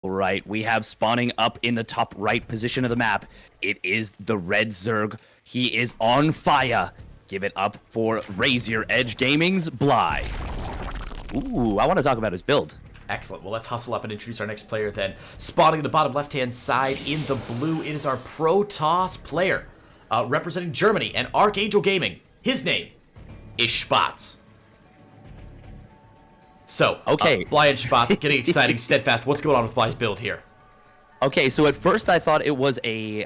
Right, we have spawning up in the top right position of the map. It is the red Zerg. He is on fire. Give it up for Raise Your Edge Gaming's Bly. Ooh, I want to talk about his build. Excellent. Well, let's hustle up and introduce our next player then. Spawning in the bottom left-hand side in the blue, it is our Protoss player. Representing Germany and Archangel Gaming. His name is Spatz. So, okay, Bly and Spatz, getting exciting, steadfast. What's going on with Bly's build here? Okay, so at first I thought it was an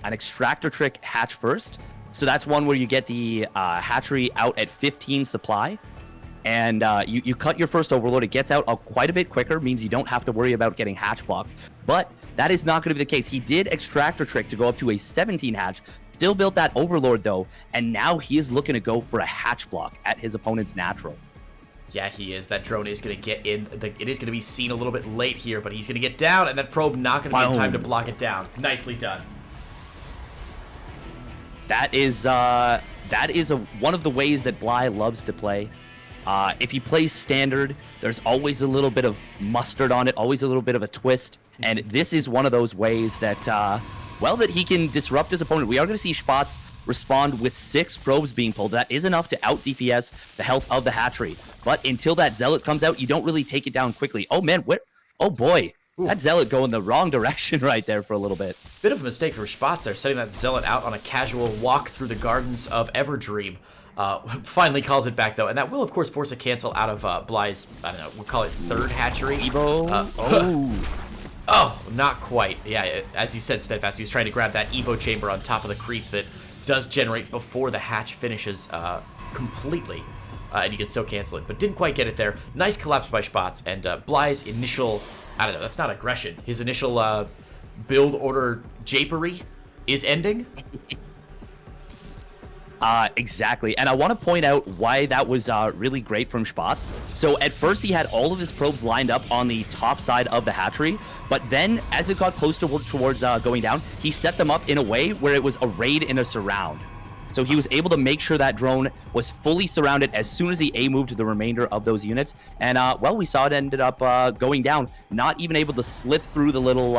extractor trick hatch first. So that's one where you get the hatchery out at 15 supply. And you cut your first overload. It gets out quite a bit quicker, means you don't have to worry about getting hatch blocked. But that is not going to be the case. He did extractor trick to go up to a 17 hatch. Still built that overlord though. And now he is looking to go for a hatch block at his opponent's natural. Yeah, he is. That drone is going to get in. It is going to be seen a little bit late here, but he's going to get down, and that probe not going to be in time to block it down. Nicely done. That is one of the ways that Bly loves to play. If he plays standard, there's always a little bit of mustard on it, always a little bit of a twist, and this is one of those ways that, that he can disrupt his opponent. We are going to see Spatz respond with 6 probes being pulled. That is enough to out DPS the health of the hatchery. But until that Zealot comes out, you don't really take it down quickly. Oh man, oh boy. Ooh. That Zealot going the wrong direction right there for a little bit. Bit of a mistake for Spatz there, setting that Zealot out on a casual walk through the gardens of Everdream. Finally calls it back though, and that will of course force a cancel out of Bly's, I don't know, we'll call it third hatchery. Evo. Oh, not quite. Yeah, as you said, Steadfast, he was trying to grab that Evo chamber on top of the creep that does generate before the hatch finishes completely. And you can still cancel it, but didn't quite get it there. Nice collapse by Spatz, and Bly's initial, I don't know, that's not aggression. His initial build order japery is ending. Exactly, and I want to point out why that was really great from Spatz. So at first he had all of his probes lined up on the top side of the hatchery, but then as it got close towards going down, he set them up in a way where it was arrayed in a surround. So he was able to make sure that drone was fully surrounded as soon as he A-moved the remainder of those units. And, we saw it ended up going down, not even able to slip through the little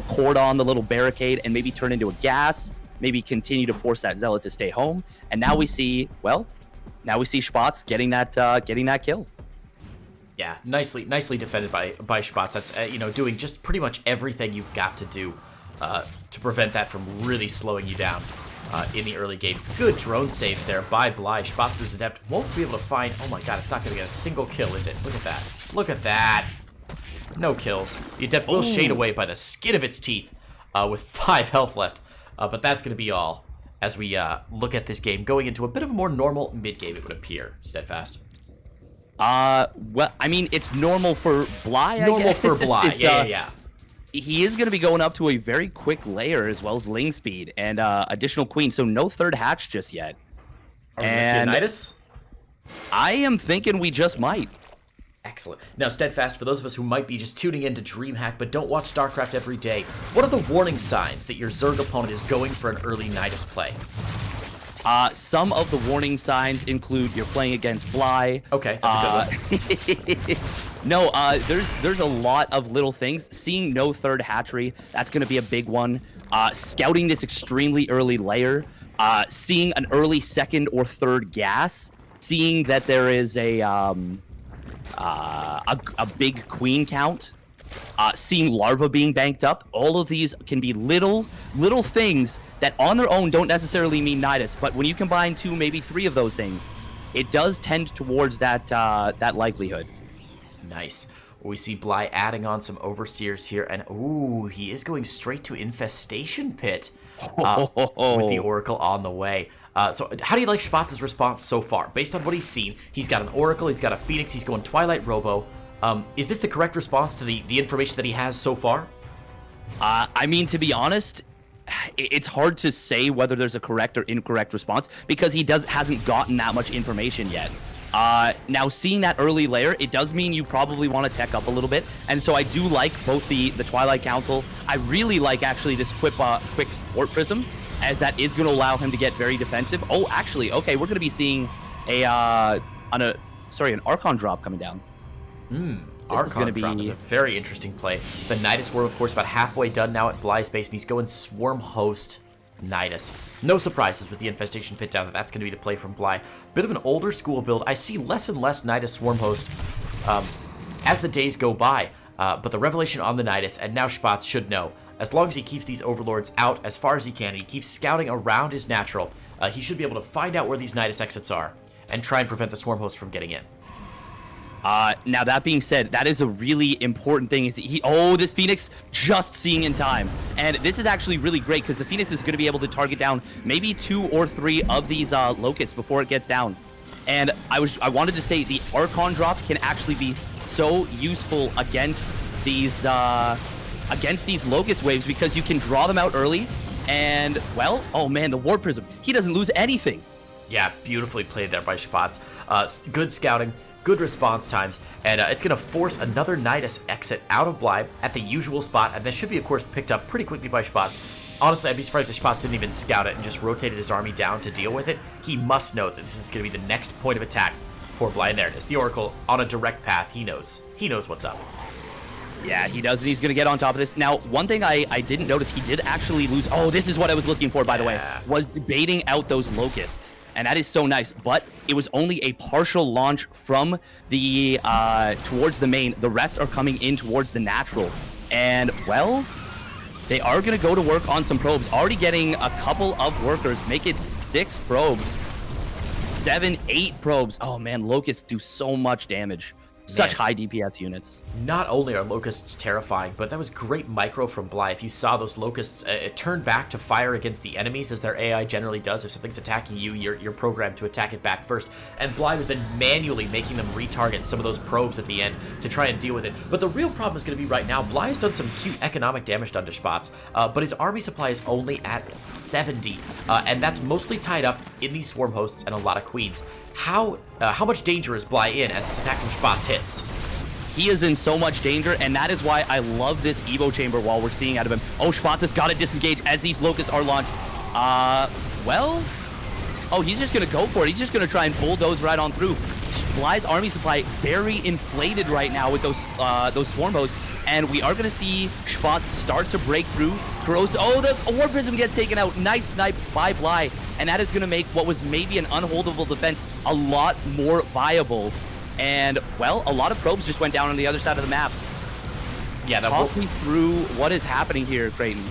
cordon, the little barricade, and maybe turn into a gas, maybe continue to force that Zealot to stay home. And now we see, Spatz getting that kill. Yeah, nicely defended by Spatz. That's, doing just pretty much everything you've got to do to prevent that from really slowing you down. In the early game. Good drone saves there by Bly. Spatz is adept. Won't be able to find... Oh my god, it's not going to get a single kill, is it? Look at that. Look at that. No kills. The adept will shade away by the skin of its teeth with 5 health left. But that's going to be all as we look at this game going into a bit of a more normal mid-game, it would appear. Steadfast. It's normal for Bly, I guess. Normal for Bly, yeah. He is going to be going up to a very quick layer as well as ling speed and additional queen, so no third hatch just yet. Are we going to see a Nidus? I am thinking we just might. Excellent. Now, Steadfast, for those of us who might be just tuning in to DreamHack but don't watch StarCraft every day, what are the warning signs that your Zerg opponent is going for an early Nidus play? Some of the warning signs include you're playing against Bly. Okay, that's a good one. No, there's a lot of little things. Seeing no third hatchery, that's going to be a big one. Scouting this extremely early layer. Seeing an early second or third gas. Seeing that there is a big queen count. Seeing larva being banked up. All of these can be little things that on their own don't necessarily mean Nidus, but when you combine 2, maybe 3 of those things, it does tend towards that likelihood. Nice. We see Bly adding on some overseers here, and ooh, he is going straight to Infestation Pit with the Oracle on the way. So how do you like Spatz's response so far? Based on what he's seen, he's got an Oracle, he's got a Phoenix, he's going Twilight Robo. Is this the correct response to the information that he has so far? To be honest, it's hard to say whether there's a correct or incorrect response because he hasn't gotten that much information yet. Now, seeing that early layer, it does mean you probably want to tech up a little bit, and so I do like both the Twilight Council. I really like actually this quick Port Prism, as that is going to allow him to get very defensive. Oh, actually, okay, we're going to be seeing an Archon drop coming down. Archon drop is a very interesting play. The Nidus Swarm, of course, about halfway done now at Bly's base, and he's going Swarm Host Nidus. No surprises with the Infestation Pit down. That's going to be the play from Bly. Bit of an older school build. I see less and less Nidus Swarm Host as the days go by. But the revelation on the Nidus, and now Spatz should know, as long as he keeps these Overlords out as far as he can, he keeps scouting around his natural, he should be able to find out where these Nidus exits are and try and prevent the Swarm Host from getting in. Now that being said, that is a really important thing. Is this Phoenix just seeing in time, and this is actually really great because the Phoenix is going to be able to target down maybe 2 or 3 of these locusts before it gets down. And I wanted to say the Archon drop can actually be so useful against these locust waves because you can draw them out early. And well, oh man, the Warp Prism, he doesn't lose anything. Yeah, beautifully played there by Spatz. Good scouting, good response times, and it's going to force another Nidus exit out of Bly at the usual spot, and this should be, of course, picked up pretty quickly by Spatz. Honestly, I'd be surprised if Spatz didn't even scout it and just rotated his army down to deal with it. He must know that this is going to be the next point of attack for Bly, and there it is. The Oracle on a direct path. He knows. He knows what's up. Yeah, he does, and he's going to get on top of this. Now, one thing I didn't notice, he did actually lose. Oh, this is what I was looking for, by the way, was baiting out those locusts. And that is so nice, but it was only a partial launch from the towards the main. The rest are coming in towards the natural. And, well, they are going to go to work on some probes. Already getting a couple of workers. Make it 6 probes. 7, 8 probes. Oh, man, locusts do so much damage. Such high DPS units. Not only are locusts terrifying, but that was great micro from Bly. If you saw those locusts, it turned back to fire against the enemies, as their AI generally does. If something's attacking you, you're programmed to attack it back first. And Bly was then manually making them retarget some of those probes at the end to try and deal with it. But the real problem is going to be right now, Bly has done some cute economic damage done to Spatz, but his army supply is only at 70, and that's mostly tied up in these swarm hosts and a lot of queens. How much danger is Bly in as this attack from Spatz hits? He is in so much danger, and that is why I love this Evo Chamber wall we're seeing out of him. Oh, Spatz has got to disengage as these locusts are launched. He's just going to go for it. He's just going to try and bulldoze right on through. Bly's army supply very inflated right now with those swarm hosts, and we are going to see Spatz start to break through. The War Prism gets taken out. Nice snipe by Bly, and that is going to make what was maybe an unholdable defense a lot more viable. And, well, a lot of probes just went down on the other side of the map. Yeah, Talk me through what is happening here, Creighton.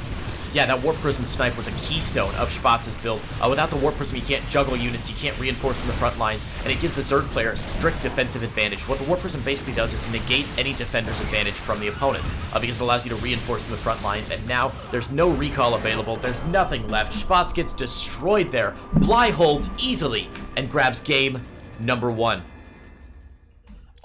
Yeah, that Warp Prism snipe was a keystone of Spatz's build. Without the Warp Prism, you can't juggle units, you can't reinforce from the front lines, and it gives the Zerg player a strict defensive advantage. What the Warp Prism basically does is negates any defender's advantage from the opponent, because it allows you to reinforce from the front lines, and now there's no recall available, there's nothing left. Spatz gets destroyed there. Bly holds easily and grabs game number 1.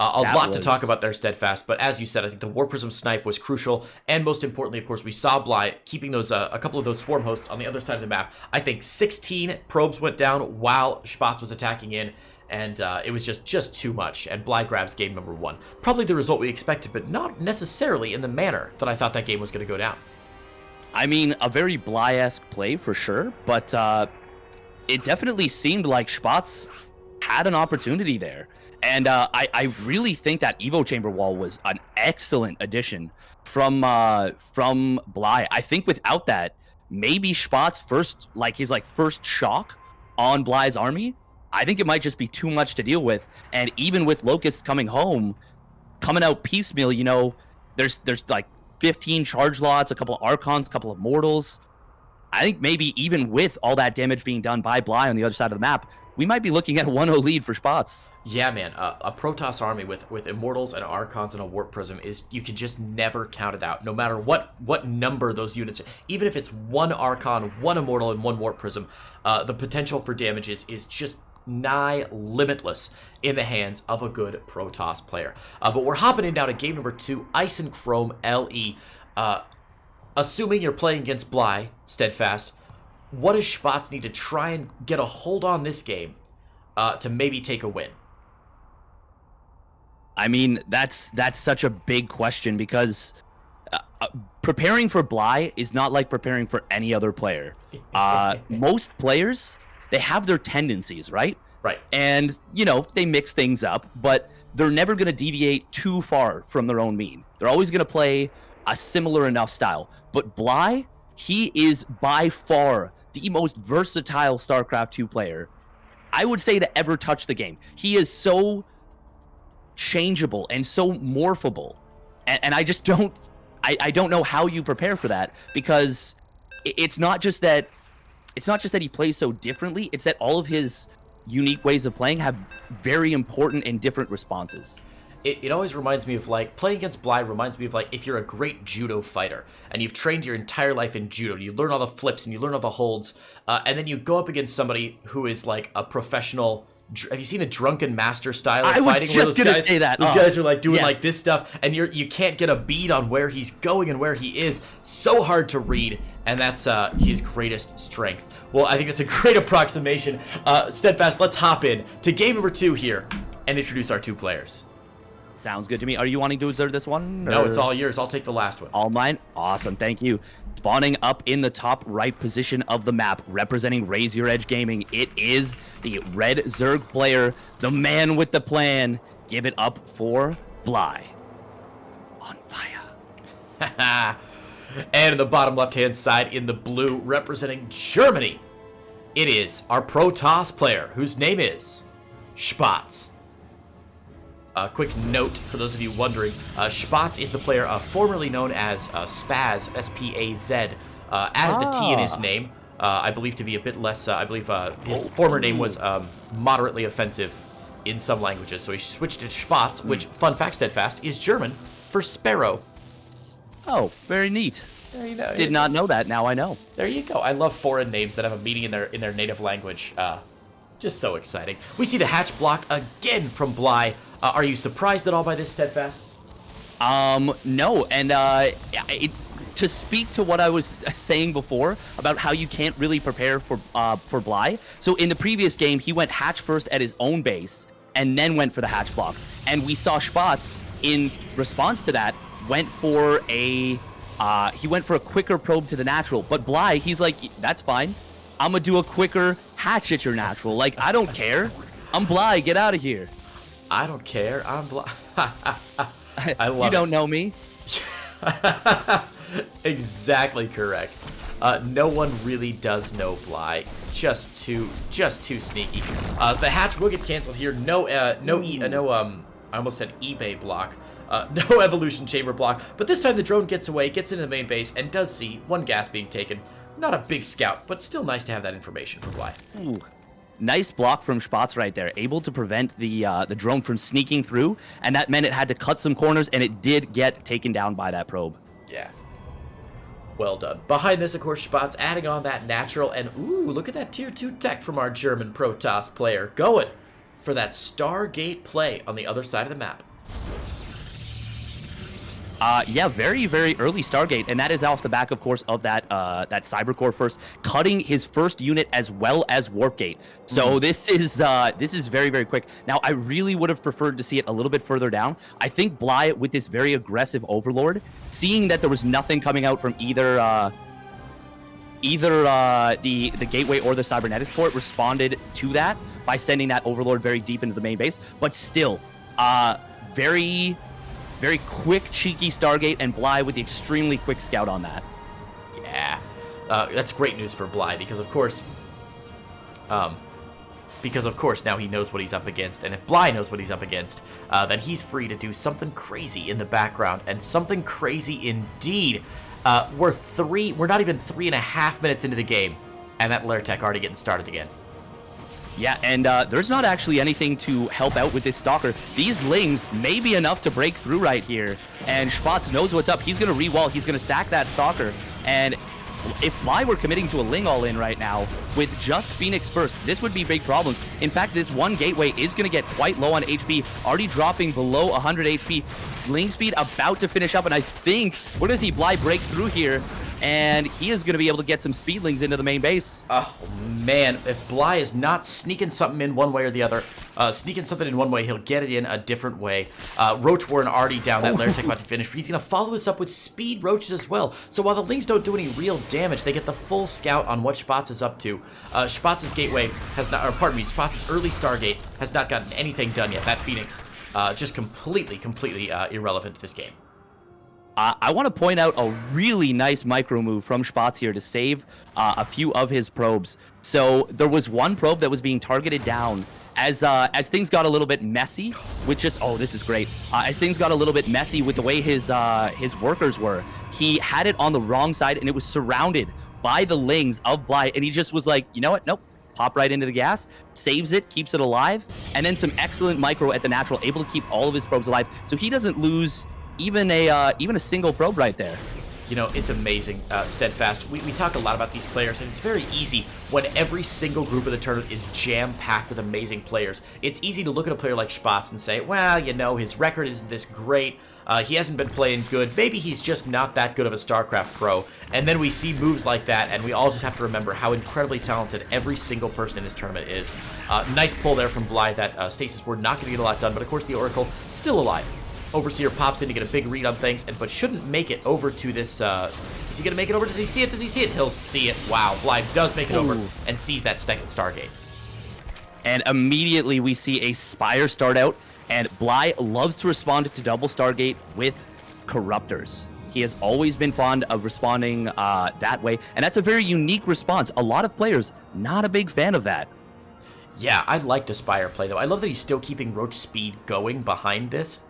A lot to talk about there, Steadfast, but as you said, I think the War Prism snipe was crucial, and most importantly, of course, we saw Bly keeping those a couple of those swarm hosts on the other side of the map. I think 16 probes went down while Spatz was attacking in, and it was just too much, and Bly grabs game number 1. Probably the result we expected, but not necessarily in the manner that I thought that game was going to go down. I mean, a very Bly-esque play for sure, but it definitely seemed like Spatz had an opportunity there. And I really think that Evo Chamber wall was an excellent addition from Bly. I think without that, maybe Spatz's first shock on Bly's army, I think it might just be too much to deal with. And even with Locusts coming out piecemeal, there's like 15 charge lots, a couple of Archons, a couple of Mortals. I think maybe even with all that damage being done by Bly on the other side of the map, we might be looking at a 1-0 lead for Spatz. Yeah, man. A Protoss army with Immortals and Archons and a Warp Prism you can just never count it out. No matter what number those units are. Even if it's 1 Archon, 1 Immortal, and 1 Warp Prism, the potential for damage is just nigh limitless in the hands of a good Protoss player. But we're hopping in now to game number 2, Ice and Chrome LE. Assuming you're playing against Bly, Steadfast, what does Spatz need to try and get a hold on this game to maybe take a win? I mean, that's such a big question because preparing for Bly is not like preparing for any other player. Most players, they have their tendencies, right? Right. And, they mix things up, but they're never going to deviate too far from their own mean. They're always going to play a similar enough style. But Bly, he is by far the most versatile StarCraft 2 player, I would say, to ever touch the game. He is so changeable and so morphable. And I just don't, I don't know how you prepare for that, because it's not just that he plays so differently, it's that all of his unique ways of playing have very important and different responses. It always reminds me of, like, playing against Bly reminds me of, like, if you're a great judo fighter and you've trained your entire life in judo, you learn all the flips and you learn all the holds, and then you go up against somebody who is like a professional. Have you seen a drunken master style of fighting? I was just gonna say that. Those guys are like doing like this stuff, and you can't get a bead on where he's going and where he is. So hard to read, and that's his greatest strength. Well, I think that's a great approximation. Steadfast, let's hop in to game number 2 here and introduce our 2 players. Sounds good to me. Are you wanting to observe this one? No, it's all yours. I'll take the last one. All mine? Awesome, thank you. Spawning up in the top right position of the map, representing Raise Your Edge Gaming, it is the red Zerg player, the man with the plan. Give it up for Bly. On fire. And in the bottom left-hand side in the blue, representing Germany, it is our Protoss player, whose name is Spatz. Quick note for those of you wondering, Spatz is the player formerly known as Spaz, S-P-A-Z, added the T in his name, I believe to be a bit less, I believe his former name was moderately offensive in some languages, so he switched to Spatz, which, fun fact, Steadfast, is German for sparrow. Oh, very neat. There you go. Did not know that, now I know. There you go. I love foreign names that have a meaning in their native language. Just so exciting. We see the hatch block again from Bly. Are you surprised at all by this, Steadfast? No, and to speak to what I was saying before about how you can't really prepare for Bly. So in the previous game, he went hatch first at his own base and then went for the hatch block. And we saw Spatz, in response to that, went for a quicker probe to the natural. But Bly, he's like, that's fine. I'm gonna do a quicker hatch at your natural. Like, I don't care. I'm Bly. Get out of here. I don't care. I'm Bly. I love You don't know me. Exactly correct. No one really does know Bly. Just too sneaky. So the hatch will get canceled here. I almost said eBay block. No evolution chamber block. But this time the drone gets away, gets into the main base, and does see 1 gas being taken. Not a big scout, but still nice to have that information for Bly. Ooh. Nice block from Spatz right there, able to prevent the drone from sneaking through, and that meant it had to cut some corners, and it did get taken down by that probe. Yeah. Well done. Behind this, of course, Spatz adding on that natural, and ooh, look at that tier 2 tech from our German Protoss player, going for that Stargate play on the other side of the map. Yeah, very, very early Stargate, and that is off the back, of course, of that Cybercore first, cutting his first unit as well as Warp Gate. So this is very, very quick. Now, I really would have preferred to see it a little bit further down. I think Bly, with this very aggressive Overlord, seeing that there was nothing coming out from either the gateway or the cybernetics port, responded to that by sending that Overlord very deep into the main base. But still, very quick, cheeky Stargate, and Bly with the extremely quick scout on that. Yeah, that's great news for Bly, because of course now he knows what he's up against, and if Bly knows what he's up against, then he's free to do something crazy in the background, and something crazy indeed. We're not even 3.5 minutes into the game, and that Lair Tech already getting started again. Yeah, and there's not actually anything to help out with this Stalker. These Lings may be enough to break through right here, and Spatz knows what's up. He's going to re-wall. He's going to sack that Stalker, and if Bly were committing to a Ling all-in right now, with just Phoenix first, this would be big problems. In fact, this one Gateway is going to get quite low on HP, already dropping below 100 HP. Ling speed about to finish up, and I think we're going to see Bly break through here, and he is going to be able to get some Speedlings into the main base. Oh, man. If Bly is not sneaking something in one way or the other, sneaking something in one way, he'll get it in a different way. Roach Warren already down. That Lair Tech about to finish. He's going to follow this up with Speed Roaches as well. So while the Lings don't do any real damage, they get the full scout on what Spatz is up to. Spatz's Gateway has not, or pardon me, Spatz's early Stargate has not gotten anything done yet. That Phoenix just completely irrelevant to this game. I want to point out a really nice micro move from Spatz here to save a few of his probes. So there was one probe that was being targeted down as things got a little bit messy with just, oh, this is great. As things got a little bit messy with the way his workers were, he had it on the wrong side and it was surrounded by the Lings of Bly, and he just was like, you know what? Nope. Pop right into the gas, saves it, keeps it alive, and then some excellent micro at the natural, able to keep all of his probes alive, so he doesn't lose even a single probe right there. You know, it's amazing, Steadfast. We talk a lot about these players, and it's very easy when every single group of the tournament is jam-packed with amazing players. It's easy to look at a player like Spatz and say, well, you know, his record isn't this great. He hasn't been playing good. Maybe he's just not that good of a StarCraft pro. And then we see moves like that, and we all just have to remember how incredibly talented every single person in this tournament is. Nice pull there from Bly that Stasis were not going to get a lot done, but of course the Oracle still alive. Overseer pops in to get a big read on things, but shouldn't make it over to this. Is he going to make it over? Does he see it? Does he see it? He'll see it. Wow, Bly does make it over and sees that second Stargate. And immediately we see a Spire start out, and Bly loves to respond to double Stargate with Corruptors. He has always been fond of responding that way, and that's a very unique response. A lot of players not a big fan of that. Yeah, I like the Spire play, though. I love that he's still keeping Roach speed going behind this.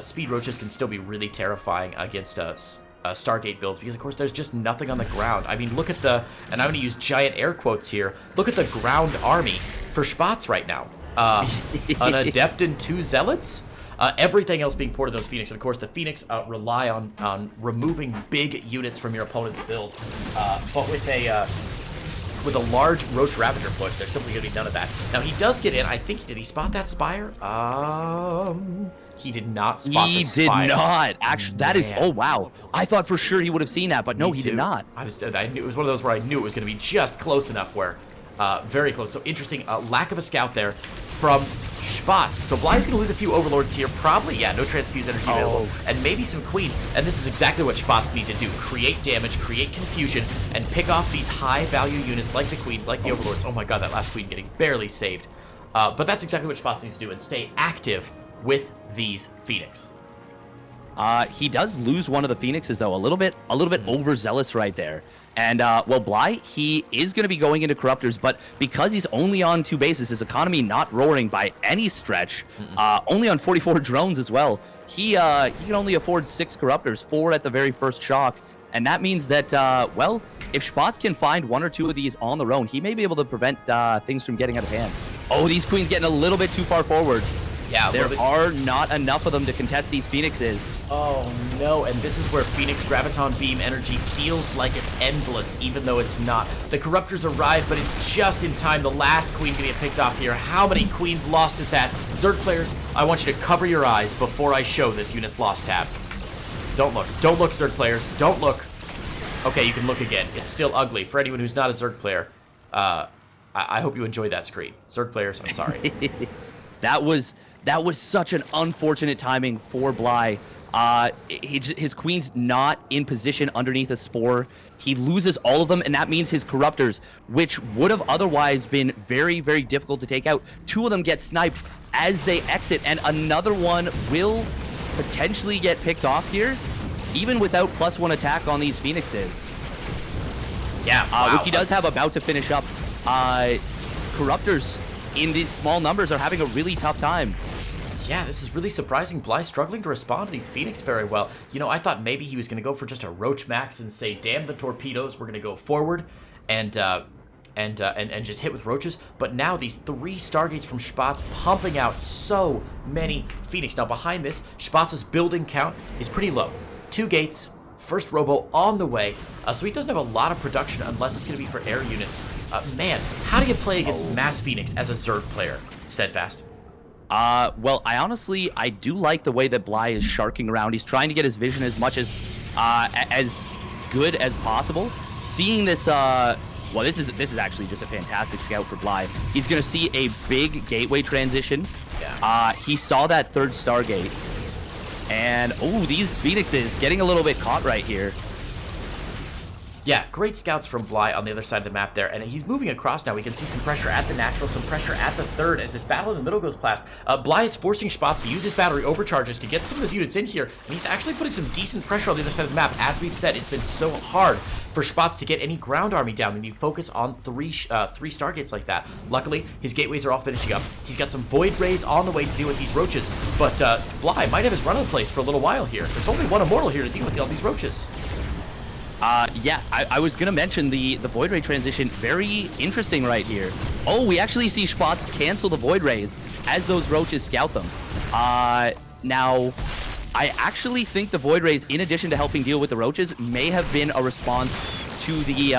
Speed Roaches can still be really terrifying against Stargate builds because, of course, there's just nothing on the ground. I mean, look at the, and I'm going to use giant air quotes here, look at the ground army for Spatz right now. An Adept and 2 Zealots. Everything else being ported to those Phoenix. And, of course, the Phoenix rely on removing big units from your opponent's build. But with a large Roach Ravager push, there's simply going to be none of that. Now, he does get in. I think, did he spot that Spire? He did not spot the Spire. He did not. Actually, that is, oh, wow. I thought for sure he would have seen that, but no, he did not. I knew, it was one of those where I knew it was going to be just close enough where, very close. So interesting, lack of a scout there from Spatz. So Bly's going to lose a few Overlords here. Probably, yeah, no transfuse energy available. And maybe some Queens. And this is exactly what Spatz needs to do. Create damage, create confusion, and pick off these high-value units like the Queens, like the Overlords. Oh my god, that last Queen getting barely saved. But that's exactly what Spatz needs to do and stay active with these Phoenix. He does lose one of the Phoenixes, though, a little bit overzealous right there. And, well, Bly, he is going to be going into Corruptors, but because he's only on 2 bases, his economy not roaring by any stretch, only on 44 drones as well, he can only afford 6 Corruptors, 4 at the very first shock, and that means that, well, if Spatz can find 1 or 2 of these on their own, he may be able to prevent things from getting out of hand. Oh, these Queens getting a little bit too far forward. Yeah, there are not enough of them to contest these Phoenixes. Oh no, and this is where Phoenix Graviton Beam energy feels like it's endless, even though it's not. The Corruptors arrive, but it's just in time. The last Queen can get picked off here. How many Queens lost is that? Zerg players, I want you to cover your eyes before I show this unit's lost tab. Don't look. Don't look, Zerg players. Don't look. Okay, you can look again. It's still ugly. For anyone who's not a Zerg player, I hope you enjoyed that screen. Zerg players, I'm sorry. That was such an unfortunate timing for Bly. His Queen's not in position underneath a Spore. He loses all of them, and that means his Corruptors, which would have otherwise been very, very difficult to take out. 2 of them get sniped as they exit, and another one will potentially get picked off here, even without +1 attack on these Phoenixes. Yeah, wow. Which he does have about to finish up. Corruptors in these small numbers are having a really tough time. Yeah, this is really surprising. Bly struggling to respond to these Phoenix very well. You know, I thought maybe he was going to go for just a Roach Max and say, damn the torpedoes, we're going to go forward and just hit with Roaches. But now these 3 Stargates from Spatz pumping out so many Phoenix. Now behind this, Spatz's building count is pretty low. 2 gates, first Robo on the way. So he doesn't have a lot of production unless it's going to be for air units. Man, how do you play against Mass Phoenix as a Zerg player, Steadfast? Well, I do like the way that Bly is sharking around. He's trying to get his vision as much as good as possible. Seeing this, well, this is actually just a fantastic scout for Bly. He's gonna see a big gateway transition. Yeah. He saw that 3rd Stargate, and oh, these Phoenixes getting a little bit caught right here. Yeah, great scouts from Bly on the other side of the map there, and he's moving across now. We can see some pressure at the natural, some pressure at the third as this battle in the middle goes past. Bly is forcing Spatz to use his battery overcharges to get some of his units in here, and he's actually putting some decent pressure on the other side of the map. As we've said, it's been so hard for Spatz to get any ground army down when you focus on three Stargates like that. Luckily, his gateways are all finishing up. He's got some Void Rays on the way to deal with these roaches, but Bly might have his run of the place for a little while here. There's only one Immortal here to deal with all these roaches. Yeah, I was going to mention the Void Ray transition. Very interesting right here. Oh, we actually see Spatz cancel the Void Rays as those roaches scout them. Now, I actually think the Void Rays, in addition to helping deal with the roaches, may have been a response to the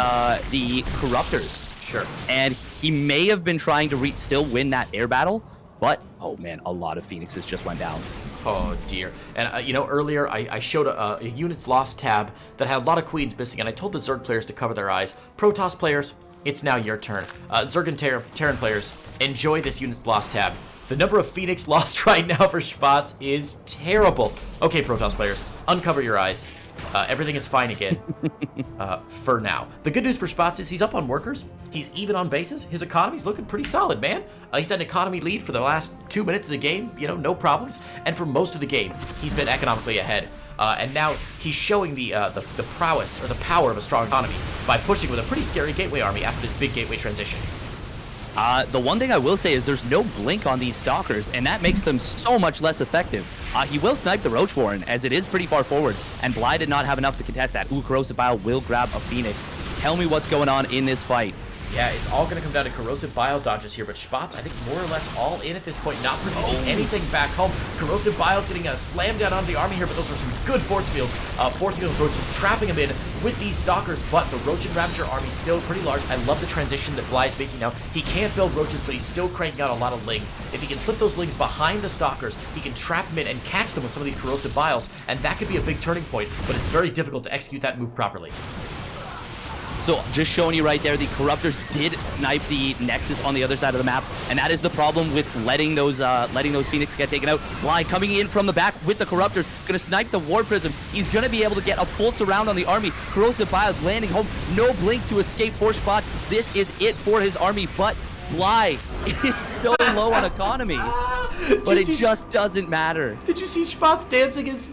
Corruptors. Sure. And he may have been trying to still win that air battle, but, oh man, a lot of Phoenixes just went down. Oh dear. And you know, earlier I showed a units lost tab that had a lot of queens missing, and I told the Zerg players to cover their eyes. Protoss players, it's now your turn. Zerg and Terran players, enjoy this units lost tab. The number of Phoenix lost right now for Spatz is terrible. Okay, Protoss players, uncover your eyes. Everything is fine again, for now. The good news for Spatz is he's up on workers. He's even on bases. His economy's looking pretty solid, man. He's had an economy lead for the last 2 minutes of the game, you know, no problems. And for most of the game, he's been economically ahead. And now he's showing the prowess or the power of a strong economy by pushing with a pretty scary gateway army after this big gateway transition. The one thing I will say is there's no blink on these Stalkers, and that makes them so much less effective. He will snipe the Roach Warren, as it is pretty far forward, and Bly did not have enough to contest that. Ooh, Corrosive Bile will grab a Phoenix. Tell me what's going on in this fight. Yeah, it's all going to come down to Corrosive Bile dodges here, but Spatz, I think, more or less all in at this point, not producing anything back home. Corrosive Bile's getting a slam down on the army here, but those are some good force fields. Force fields roaches trapping him in with these Stalkers, but the Roach and Ravager army still pretty large. I love the transition that Bly is making now. He can't build roaches, but he's still cranking out a lot of lings. If he can slip those lings behind the Stalkers, he can trap them in and catch them with some of these Corrosive Biles, and that could be a big turning point, but it's very difficult to execute that move properly. So just showing you right there, the Corruptors did snipe the Nexus on the other side of the map, and that is the problem with letting those Phoenix get taken out. Bly coming in from the back with the Corruptors, gonna snipe the War Prism. He's gonna be able to get a full surround on the army. Corrosive Biles landing home, no blink to escape for Spatz. This is it for his army, but Bly is so low on economy, but it just doesn't matter. Did you see Spatz dancing his